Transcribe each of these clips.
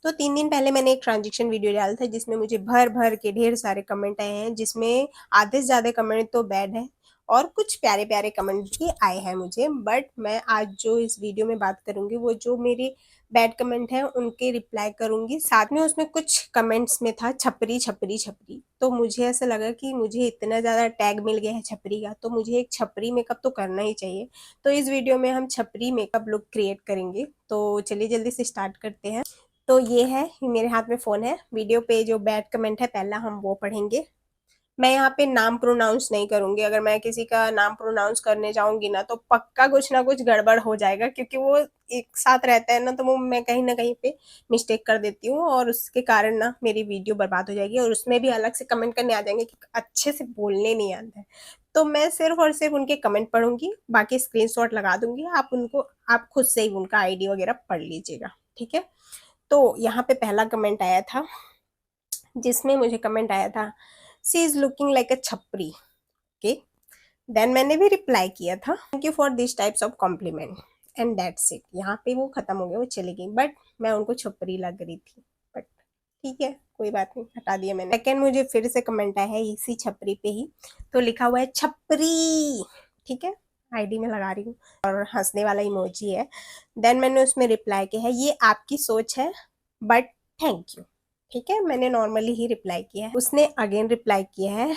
तो 3 दिन पहले मैंने एक ट्रांज़ैक्शन वीडियो डाला था जिसमें मुझे भर-भर के ढेर सारे कमेंट आए हैं, जिसमें आधे से ज़्यादा कमेंट तो बैड हैं और कुछ प्यारे-प्यारे कमेंट भी आए हैं मुझे। बट मैं आज जो इस वीडियो में बात करूँगी वो जो मेरे बैड कमेंट हैं उनके रिप्लाई करूँगी। साथ में उसमें कुछ कमेंट्स में था छपरी, छपरी, छपरी। तो मुझे ऐसा लगा कि मुझे इतना ज़्यादा टैग मिल गया है छपरी का, तो मुझे एक छपरी मेकअप तो करना ही चाहिए। तो इस वीडियो में हम छपरी मेकअप लुक क्रिएट करेंगे। तो चलिए जल्दी से स्टार्ट करते हैं। तो ये है, मेरे हाथ में फ़ोन है। वीडियो पे जो बैड कमेंट है पहला हम वो पढ़ेंगे। मैं यहाँ पे नाम प्रोनाउंस नहीं करूँगी। अगर मैं किसी का नाम प्रोनाउंस करने जाऊँगी ना तो पक्का कुछ ना कुछ गड़बड़ हो जाएगा, क्योंकि वो एक साथ रहता है ना, तो वो मैं कहीं न कहीं पे मिस्टेक कर देती हूँ और उसके कारण ना मेरी वीडियो बर्बाद हो जाएगी और उसमें भी अलग से कमेंट करने आ जाएँगे कि अच्छे से बोलने नहीं आता है। तो मैं सिर्फ़ और सिर्फ़ उनके कमेंट पढ़ूँगी, बाकी स्क्रीनशॉट लगा दूँगी। आप खुद से ही उनका आईडी वगैरह पढ़ लीजिएगा, ठीक है? तो यहाँ पे पहला कमेंट आया था, जिसमें मुझे कमेंट आया था, she is looking like a छपरी। ओके, देन मैंने भी रिप्लाई किया था, thank you for this types of compliment and that's it. यहाँ पे वो खत्म हो गया, वो चली गई। बट मैं उनको छपरी लग रही थी। बट ठीक है, कोई बात नहीं, हटा दिया मैंने। सेकेंड मुझे फिर से कमेंट आया है इसी छपरी पे ही, तो लिखा हुआ है छपरी, ठीक है, आईडी में लगा रही हूँ और हंसने वाला इमोजी है। देन मैंने उसमें रिप्लाई किया है, ये आपकी सोच है बट थैंक यू। ठीक है, मैंने नॉर्मली ही रिप्लाई किया है। उसने अगेन रिप्लाई किया है,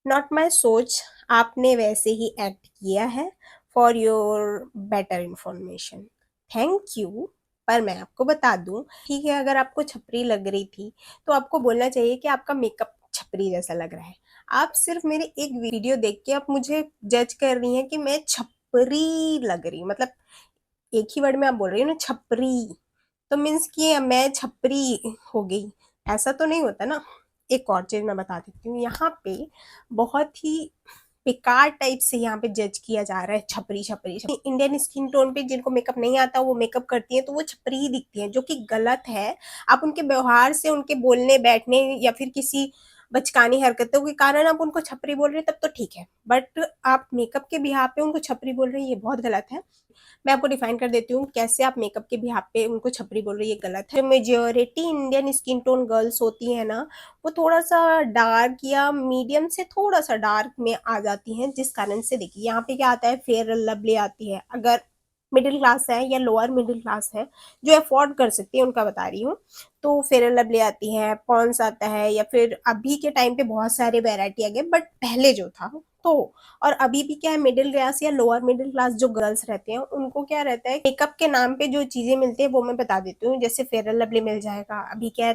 नॉट माई सोच, आपने वैसे ही एक्ट किया है, for your better information, thank you. पर मैं आपको बता दूं, ठीक है, अगर आपको छपरी लग रही थी तो आपको बोलना चाहिए कि आपका मेकअप छपरी जैसा लग रहा है। आप सिर्फ मेरी एक वीडियो देख के आप मुझे जज कर रही हैं कि मैं छपरी लग रही हूँ। मतलब एक ही वर्ड में आप बोल रही हो ना, छपरी, तो मीन्स कि मैं छपरी हो गई, ऐसा तो नहीं होता ना। एक और चीज मैं बता देती हूँ, यहाँ पे बहुत ही बेकार टाइप से यहाँ पे जज किया जा रहा है, छपरी छपरी छपरी। इंडियन स्किन टोन पे जिनको मेकअप नहीं आता वो मेकअप करती है तो वो छपरी ही दिखती है, जो कि गलत है। आप उनके व्यवहार से, उनके बोलने बैठने या फिर किसी बचकानी हरकतों के कारण आप उनको छपरी बोल रहे हैं तब तो ठीक है, बट आप मेकअप के बिहार पे उनको छपरी बोल रहे हैं, ये बहुत गलत है। मैं आपको डिफाइन कर देती हूँ कैसे आप मेकअप के बिहाफ पे उनको छपरी बोल रही है, गलत है। Majority Indian skin tone girls होती है ना, वो थोड़ा सा डार्क या मीडियम से थोड़ा सा डार्क में आ जाती हैं, जिस कारण से देखिए यहाँ पे क्या आता है, फेयर लवली आती है। अगर मिडिल क्लास है या लोअर मिडिल क्लास है जो अफोर्ड कर सकती है उनका बता रही हूँ, तो फेयर लवली आती है, पॉन्स आता है, या फिर अभी के टाइम पे बहुत सारे वेराइटी आ गए, बट पहले जो था तो, और अभी भी क्या है, मिडिल क्लास या लोअर मिडिल क्लास जो गर्ल्स रहते हैं उनको क्या रहता है, मेकअप के नाम पे जो चीजें मिलती है वो मैं बता देती हूँ। जैसे फेयर लवली मिल जाएगा, अभी क्या है,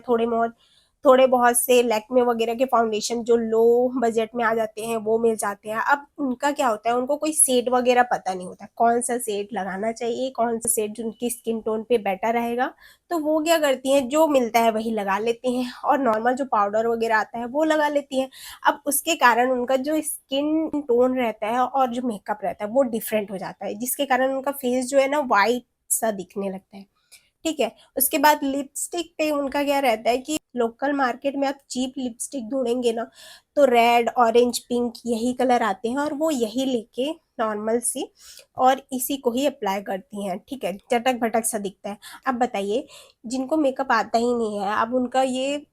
थोड़े बहुत से लैक्मे वगैरह के फाउंडेशन जो लो बजट में आ जाते हैं वो मिल जाते हैं। अब उनका क्या होता है, उनको कोई शेड वगैरह पता नहीं होता कौन सा शेड लगाना चाहिए, कौन सा शेड उनकी स्किन टोन पे बेटर रहेगा, तो वो क्या करती हैं, जो मिलता है वही लगा लेती हैं और नॉर्मल जो पाउडर वगैरह आता है वो लगा लेती हैं। अब उसके कारण उनका जो स्किन टोन रहता है और जो मेकअप रहता है वो डिफरेंट हो जाता है, जिसके कारण उनका फेस जो है ना वाइट सा दिखने लगता है। ठीक है, उसके बाद लिपस्टिक पे उनका क्या रहता है कि लोकल मार्केट में आप चीप लिपस्टिक ढूंढेंगे ना तो रेड, ऑरेंज, पिंक यही कलर आते हैं और वो यही लेके नॉर्मल सी और इसी को ही अप्लाई करती हैं। ठीक है, चटक भटक सा दिखता है। अब बताइए, जिनको मेकअप आता ही नहीं है, अब उनका ये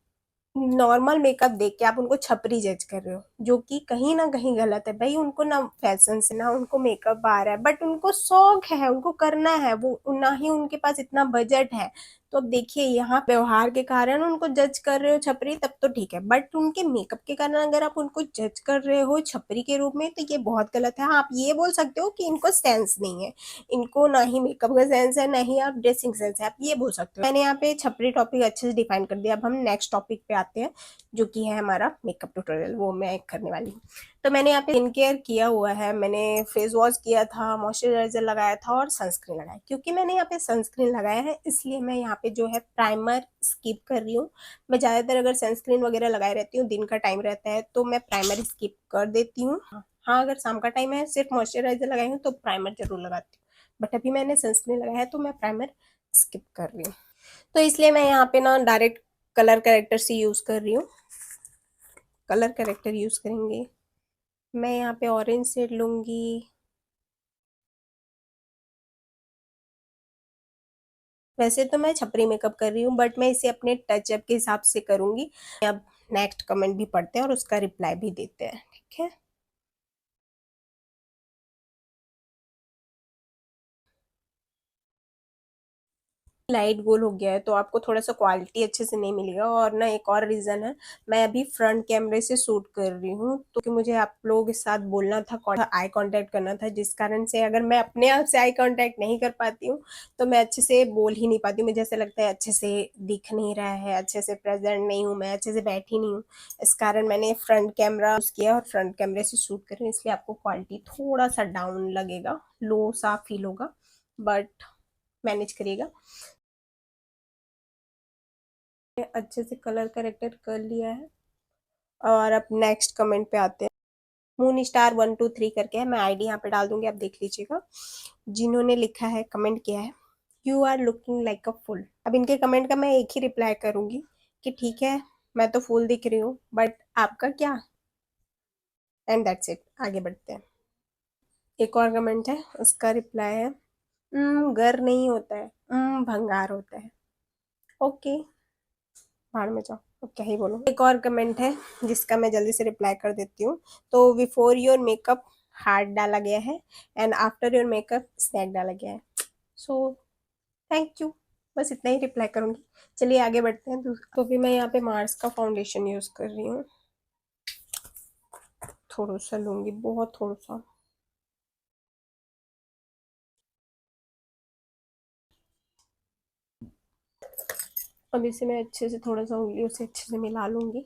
नॉर्मल मेकअप देख के आप उनको छपरी जज कर रहे हो, जो कि कहीं ना कहीं गलत है। भाई उनको ना फैशन से ना उनको मेकअप आ रहा है, बट उनको शौक है, उनको करना है, वो ना ही उनके पास इतना बजट है। तो अब देखिए, यहाँ व्यवहार के कारण उनको जज कर रहे हो छपरी तब तो ठीक है, बट उनके मेकअप के कारण अगर आप उनको जज कर रहे हो छपरी के रूप में तो ये बहुत गलत है। हाँ, आप ये बोल सकते हो कि इनको सेंस नहीं है, इनको ना ही मेकअप का सेंस है ना ही आप ड्रेसिंग सेंस है, आप ये बोल सकते हो। मैंने यहाँ पे छपरी टॉपिक अच्छे से डिफाइन कर दिया। अब हम नेक्स्ट टॉपिक पे आते हैं, जो कि है हमारा मेकअप ट्यूटोरियल, वो मैं करने वाली हूँ। तो मैंने यहाँ पे स्किन केयर किया हुआ है, मैंने फेस वॉश किया था, मॉइस्चराइजर लगाया था और सनस्क्रीन लगाया। क्योंकि मैंने यहाँ पे सनस्क्रीन लगाया है इसलिए मैं यहाँ पे जो है प्राइमर स्किप कर रही हूँ। मैं ज़्यादातर अगर सनस्क्रीन वगैरह लगाए रहती हूँ, दिन का टाइम रहता है तो मैं प्राइमर स्किप कर देती हूँ। हाँ, अगर शाम का टाइम है, सिर्फ मॉइस्चराइजर लगाई हूँ तो प्राइमर जरूर लगाती हूँ, बट अभी मैंने सनस्क्रीन लगाया है तो मैं प्राइमर स्किप कर रही हूँ। तो इसलिए मैं यहाँ पे ना डायरेक्ट कलर करेक्टर से यूज़ कर रही हूँ। कलर करेक्टर यूज़ करेंगे, मैं यहाँ पे ऑरेंज शेड लूँगी, वैसे तो मैं छपरी मेकअप कर रही हूँ, बट मैं इसे अपने टचअप के हिसाब से करूँगी। अब नेक्स्ट कमेंट भी पढ़ते हैं और उसका रिप्लाई भी देते हैं, ठीक है? लाइट गोल हो गया है तो आपको थोड़ा-सा क्वालिटी अच्छे से नहीं मिलेगा। और ना एक और रीज़न है, मैं अभी फ्रंट कैमरे से शूट कर रही हूँ, तो कि मुझे आप लोगों के साथ बोलना था, आई कॉन्टैक्ट करना था, जिस कारण से अगर मैं अपने आप से आई कॉन्टैक्ट नहीं कर पाती हूँ, तो मैं अच्छे से बोल ही नहीं पाती हूँ। मुझे ऐसा लगता है अच्छे से दिख नहीं रहा है, अच्छे से प्रेज़ेंट नहीं हूँ मैं, अच्छे से बैठी नहीं हूँ। इस कारण मैंने फ्रंट कैमरा यूज़ किया और फ्रंट कैमरे से शूट कर रही हूँ, इसलिए आपको क्वालिटी थोड़ा-सा डाउन लगेगा, लो सा फ़ील होगा, बट मैनेज करिएगा। अच्छे से कलर करेक्टर कर लिया है और अब नेक्स्ट कमेंट पे आते हैं। मून स्टार 123 करके है, मैं आईडी यहाँ पे डाल दूंगी, आप देख लीजिएगा। जिन्होंने लिखा है, कमेंट किया है, you are looking like a fool. अब इनके कमेंट का मैं एक ही रिप्लाई करूंगी कि ठीक है, मैं तो फुल दिख रही हूँ, बट आपका क्या? एंड दैट्स इट, आगे बढ़ते हैं। एक और कमेंट है, उसका रिप्लाई है, गर नहीं होता है, भंगार होता है। ओके, भाड़ में जाओ, अब क्या ही बोलूं। एक और कमेंट है जिसका मैं जल्दी से रिप्लाई कर देती हूँ। तो बिफोर योर मेकअप हार्ट डाला गया है and after your makeup snack डाला गया है। सो थैंक यू, बस इतना ही रिप्लाई करूंगी। चलिए आगे बढ़ते हैं। तो फिर मैं यहाँ पे मार्स का फाउंडेशन यूज कर रही हूँ, थोड़ा सा लूंगी, बहुत थोड़ा सा। अब इसे मैं अच्छे से थोड़ा सा उंगलियों से अच्छे से मिला लूंगी।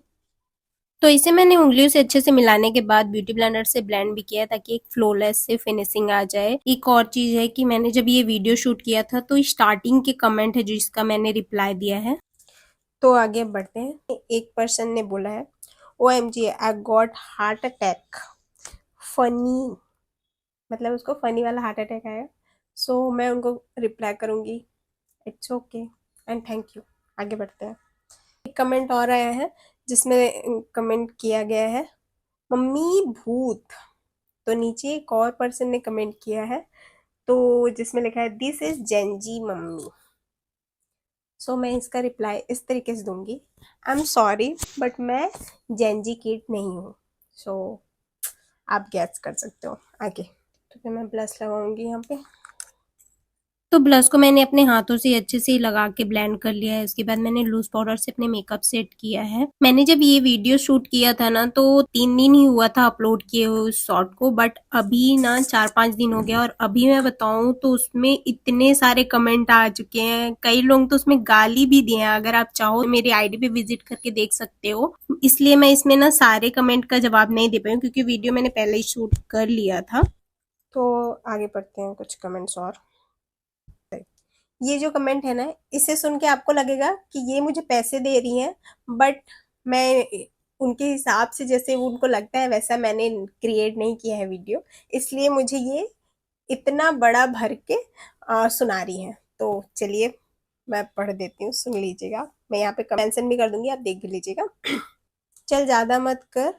तो इसे मैंने उंगलियों से अच्छे से मिलाने के बाद ब्यूटी ब्लेंडर से ब्लेंड भी किया ताकि एक फ्लॉलेस से फिनिशिंग आ जाए। एक और चीज है कि मैंने जब ये वीडियो शूट किया था तो स्टार्टिंग के कमेंट है जिसका मैंने रिप्लाई दिया है। तो आगे बढ़ते हैं। एक पर्सन ने बोला है, OMG I got heart attack, funny, मतलब उसको फनी वाला हार्ट अटैक आया। सो मैं उनको रिप्लाई करूंगी, it's okay and thank you. आगे बढ़ते हैं। एक कमेंट और आया है जिसमें कमेंट किया गया है, मम्मी भूत। तो नीचे एक और पर्सन ने कमेंट किया है, तो जिसमें लिखा है, दिस इज जेंजी मम्मी। सो मैं इसका रिप्लाई इस तरीके से दूंगी, आई एम सॉरी बट मैं जेंजी किड नहीं हूँ। सो आप गैस कर सकते हो आगे। तो फिर मैं ब्लश लगाऊंगी यहाँ पे। तो ब्लश को मैंने अपने हाथों से अच्छे से लगा के ब्लेंड कर लिया है। उसके बाद मैंने लूज पाउडर से अपने मेकअप सेट किया है। मैंने जब ये वीडियो शूट किया था ना, तो 3 दिन ही हुआ था अपलोड किए हुए उस शॉर्ट को, बट अभी ना 4-5 दिन हो गया। और अभी मैं बताऊं तो उसमें इतने सारे कमेंट आ चुके हैं, कई लोग तो उसमें गाली भी दिए हैं। अगर आप चाहो तो मेरी आईडी पे विजिट करके देख सकते हो। इसलिए मैं इसमें ना सारे कमेंट का जवाब नहीं दे पाई हूँ, क्योंकि वीडियो मैंने पहले ही शूट कर लिया था। तो आगे बढ़ते हैं, कुछ कमेंट्स और। ये जो कमेंट है ना, इसे सुन के आपको लगेगा कि ये मुझे पैसे दे रही हैं, बट मैं उनके हिसाब से जैसे वो उनको लगता है वैसा मैंने क्रिएट नहीं किया है वीडियो, इसलिए मुझे ये इतना बड़ा भर के सुना रही हैं। तो चलिए मैं पढ़ देती हूँ, सुन लीजिएगा। मैं यहाँ पे मेंशन भी कर दूंगी, आप देख भी लीजिएगा। चल ज्यादा मत कर,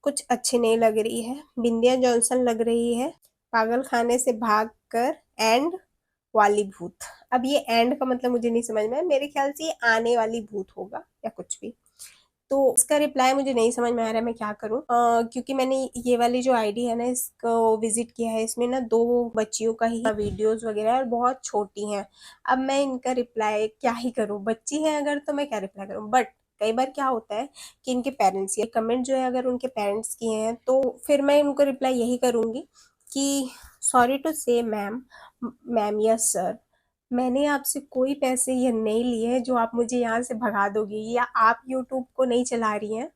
कुछ अच्छी नहीं लग रही है, बिंदिया जॉनसन लग रही है, पागल खाने से भाग कर, एंड वाली भूत। अब ये एंड का मतलब मुझे नहीं समझ में है, मेरे ख्याल से ये आने वाली भूत होगा या कुछ भी। तो इसका रिप्लाई मुझे नहीं समझ में आ रहा है, मैं क्या करूं। क्योंकि मैंने ये वाली जो आईडी है ना, इसको विजिट किया है, इसमें ना 2 बच्चियों का ही वीडियोस वगैरह है और बहुत छोटी हैं। अब मैं इनका रिप्लाई क्या ही करूं, बच्ची है अगर, तो मैं क्या रिप्लाई करूं। बट कई बार क्या होता है कि इनके पेरेंट्स, ये कमेंट जो है अगर उनके पेरेंट्स किए हैं, तो फिर मैं उनको रिप्लाई यही करूंगी कि सॉरी टू से मैम, मैम या सर, मैंने आपसे कोई पैसे ये नहीं लिए हैं जो आप मुझे यहाँ से भगा दोगी, या आप यूट्यूब को नहीं चला रही हैं।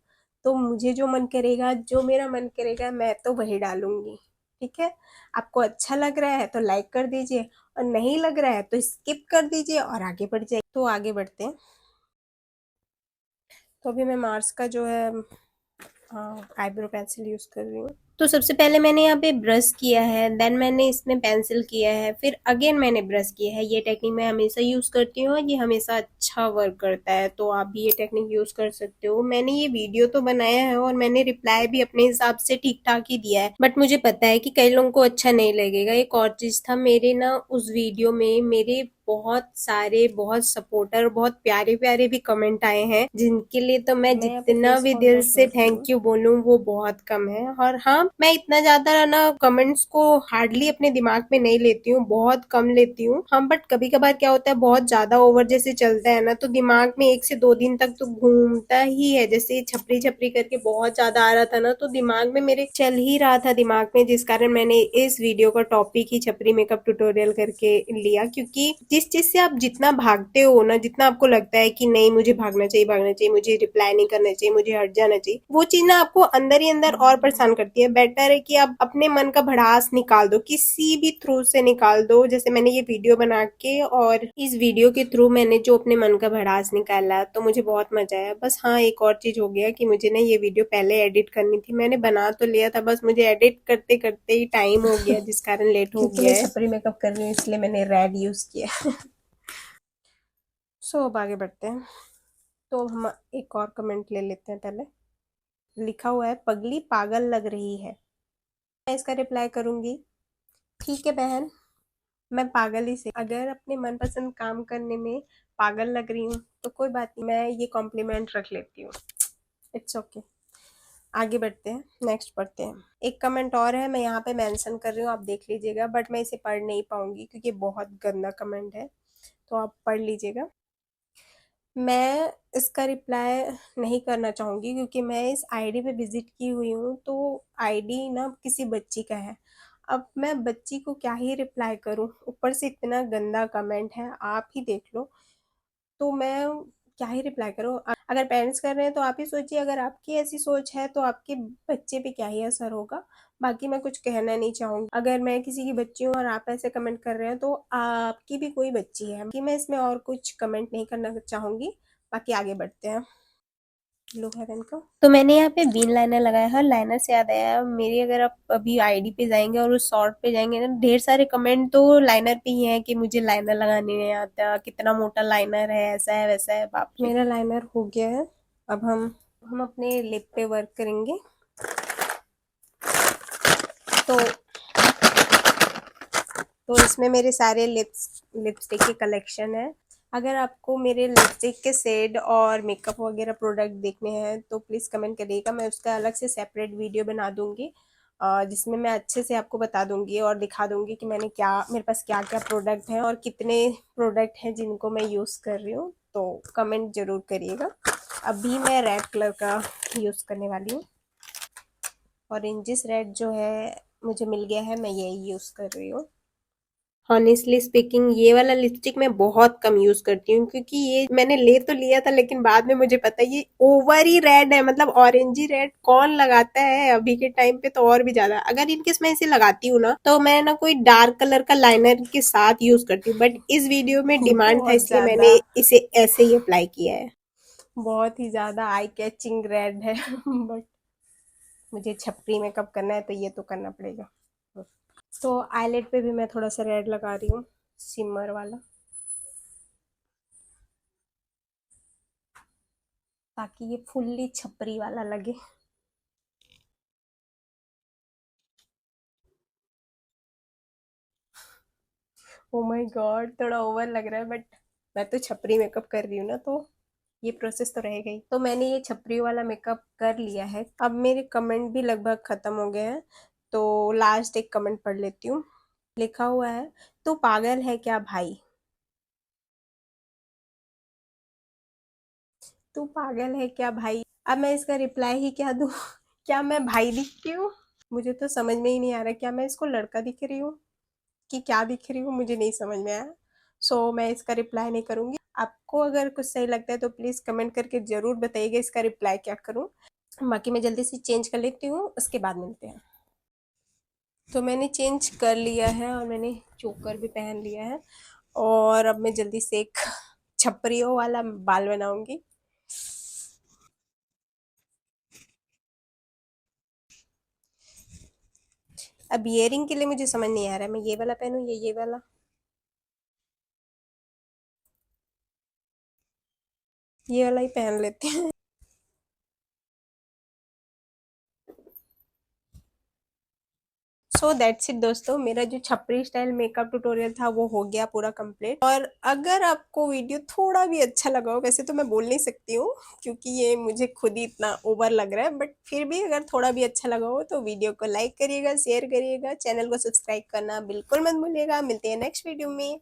तो मुझे जो मन करेगा, जो मेरा मन करेगा, मैं तो वही डालूंगी। ठीक है, आपको अच्छा लग रहा है तो लाइक कर दीजिए, और नहीं लग रहा है तो स्किप कर दीजिए और आगे बढ़ जाइए। तो आगे बढ़ते हैं। तो अभी मैं मार्स का जो है आईब्रो पेंसिल यूज कर रही हूँ। तो सबसे पहले मैंने यहाँ पे ब्रश किया है, देन मैंने इसमें पेंसिल किया है, फिर अगेन मैंने ब्रश किया है। ये टेक्निक मैं हमेशा यूज करती हूँ और ये हमेशा अच्छा वर्क करता है, तो आप भी ये टेक्निक यूज कर सकते हो। मैंने ये वीडियो तो बनाया है और मैंने रिप्लाई भी अपने हिसाब से ठीक ठाक ही दिया है, बट मुझे पता है कि कई लोगों को अच्छा नहीं लगेगा। एक और चीज था, मेरे ना उस वीडियो में मेरे बहुत सारे बहुत सपोर्टर बहुत प्यारे प्यारे भी कमेंट आए हैं, जिनके लिए तो मैं जितना भी दिल से थैंक यू बोलूं वो बहुत कम है। और हाँ, मैं इतना ज्यादा ना कमेंट्स को हार्डली अपने दिमाग में नहीं लेती हूँ, बहुत कम लेती हूँ। हाँ, बट कभी कभार क्या होता है, बहुत ज्यादा ओवर जैसे चलता है ना, तो दिमाग में 1 से 2 दिन तक तो घूमता ही है। जैसे छपरी छपरी करके बहुत ज्यादा आ रहा था ना, तो दिमाग में मेरे चल ही रहा था दिमाग में, जिस कारण मैंने इस वीडियो का टॉपिक ही छपरी मेकअप ट्यूटोरियल करके लिया। क्योंकि जिस चीज से आप जितना भागते हो ना, जितना आपको लगता है कि नहीं मुझे भागना चाहिए, मुझे रिप्लाई नहीं करना चाहिए, मुझे हट जाना चाहिए, वो चीज ना आपको अंदर ही अंदर और परेशान करती है। बेटर है कि आप अपने मन का भड़ास निकाल दो, किसी भी थ्रू से निकाल दो। जैसे मैंने ये वीडियो बना के और इस वीडियो के थ्रू मैंने जो अपने मन का भड़ास निकाला, तो मुझे बहुत मजा आया। बस हाँ, एक और चीज हो गया कि मुझे ना ये वीडियो पहले एडिट करनी थी। मैंने बना तो लिया था, बस मुझे एडिट करते करते ही टाइम हो गया, जिस कारण लेट हो गया है। छपरी मेकअप कर रही हूँ इसलिए मैंने रेड यूज किया। सो अब आगे बढ़ते हैं। तो हम एक और कमेंट ले लेते हैं पहले। लिखा हुआ है, पगली पागल लग रही है। मैं इसका रिप्लाई करूंगी, ठीक है बहन, मैं पागल ही से अगर अपने मनपसंद काम करने में पागल लग रही हूँ तो कोई बात नहीं, मैं ये कॉम्प्लीमेंट रख लेती हूँ। It's okay. आगे बढ़ते हैं, नेक्स्ट पढ़ते हैं। एक कमेंट और है, मैं यहाँ पे मेंशन कर रही हूँ, आप देख लीजिएगा, बट मैं इसे पढ़ नहीं पाऊंगी क्योंकि बहुत गंदा कमेंट है, तो आप पढ़ लीजिएगा। मैं इसका रिप्लाई नहीं करना चाहूंगी क्योंकि मैं इस आईडी पे विजिट की हुई हूँ, तो आईडी ना किसी बच्ची का है। अब मैं बच्ची को क्या ही रिप्लाई करूँ, ऊपर से इतना गंदा कमेंट है, आप ही देख लो। तो मैं क्या ही रिप्लाई करूँ। अगर पेरेंट्स कर रहे हैं तो आप ही सोचिए, अगर आपकी ऐसी सोच है तो आपके बच्चे पे क्या ही असर होगा। बाकी मैं कुछ कहना नहीं चाहूंगी। अगर मैं किसी की बच्ची हूँ और आप ऐसे कमेंट कर रहे हैं तो आपकी भी कोई बच्ची है, कि मैं इसमें और कुछ कमेंट नहीं करना चाहूंगी। बाकी आगे बढ़ते हैं। लो हेवन का, तो मैंने यहाँ पे बीन लाइनर लगाया है। लाइनर से याद आया मेरी, अगर आप अभी आईडी पे जाएंगे और उस शॉर्ट पे जाएंगे ना, ढेर सारे कमेंट तो लाइनर पे ही हैं कि मुझे लाइनर लगाने नहीं आता, कितना मोटा लाइनर है, ऐसा है वैसा है। बाप रे, मेरा लाइनर हो गया है। अब हम अपने लिप पे वर्क करेंगे। तो इसमें मेरे सारे लिपस्टिक के कलेक्शन है। अगर आपको मेरे लिपस्टिक के शेड और मेकअप वगैरह प्रोडक्ट देखने हैं तो प्लीज़ कमेंट करिएगा, मैं उसका अलग से सेपरेट वीडियो बना दूंगी, जिसमें मैं अच्छे से आपको बता दूंगी और दिखा दूंगी कि मैंने क्या, मेरे पास क्या क्या प्रोडक्ट हैं और कितने प्रोडक्ट हैं जिनको मैं यूज़ कर रही हूँ। तो कमेंट ज़रूर करिएगा। अभी मैं रेड कलर का यूज़ करने वाली हूँ। ऑरेंजिस रेड जो है मुझे मिल गया है, मैं यही यूज़ कर रही हूँ। हॉनेस्टली स्पीकिंग ये वाला लिपस्टिक मैं बहुत कम यूज करती हूँ, क्योंकि ये मैंने ले तो लिया था लेकिन बाद में मुझे पता है ये ओवर ही रेड है, मतलब ऑरेंज ही रेड कौन लगाता है अभी के टाइम पे। तो और भी ज्यादा अगर इनकेस मैं इसे लगाती हूँ ना, तो मैं ना कोई डार्क कलर का लाइनर के साथ यूज करती हूँ, बट इस वीडियो में डिमांड था इसलिए मैंने इसे ऐसे ही अप्लाई किया है। बहुत ही ज्यादा आई कैचिंग रेड है बट मुझे छपरी मेकअप करना है तो ये तो करना पड़ेगा। तो आईलेट पे भी मैं थोड़ा सा रेड लगा रही हूँ, सिमर वाला, ताकि ये फुल्ली छपरी वाला लगे। ओ माय गॉड, थोड़ा ओवर लग रहा है, बट मैं तो छपरी मेकअप कर रही हूँ ना, तो ये प्रोसेस तो रहेगा ही। तो मैंने ये छपरी वाला मेकअप कर लिया है। अब मेरे कमेंट भी लगभग खत्म हो गए हैं, तो लास्ट एक कमेंट पढ़ लेती हूँ। लिखा हुआ है, तू पागल है क्या भाई, तू पागल है क्या भाई। अब मैं इसका रिप्लाई ही क्या दूँ क्या मैं भाई दिखती हूँ, मुझे तो समझ में ही नहीं आ रहा, क्या मैं इसको लड़का दिख रही हूँ कि क्या दिख रही हूँ, मुझे नहीं समझ में आया। सो मैं इसका रिप्लाई नहीं करूंगी। आपको अगर कुछ सही लगता है तो प्लीज कमेंट करके जरूर बताइएगा इसका रिप्लाई क्या करूं। बाकी मैं जल्दी से चेंज कर लेती हूँ, उसके बाद मिलते हैं। तो मैंने चेंज कर लिया है और मैंने चोकर भी पहन लिया है, और अब मैं जल्दी से एक छपरियों वाला बाल बनाऊंगी। अब ईयरिंग के लिए मुझे समझ नहीं आ रहा है, मैं ये वाला पहनूं या ये वाला। ये वाला ही पहन लेते हैं। सो दैट्स इट दोस्तों, मेरा जो छपरी स्टाइल मेकअप ट्यूटोरियल था वो हो गया पूरा कंप्लीट। और अगर आपको वीडियो थोड़ा भी अच्छा लगा हो, वैसे तो मैं बोल नहीं सकती हूँ क्योंकि ये मुझे खुद ही इतना ओवर लग रहा है, बट फिर भी अगर थोड़ा भी अच्छा लगा हो तो वीडियो को लाइक करिएगा, शेयर करिएगा, चैनल को सब्सक्राइब करना बिल्कुल मत भूलिएगा। मिलते हैं नेक्स्ट वीडियो में।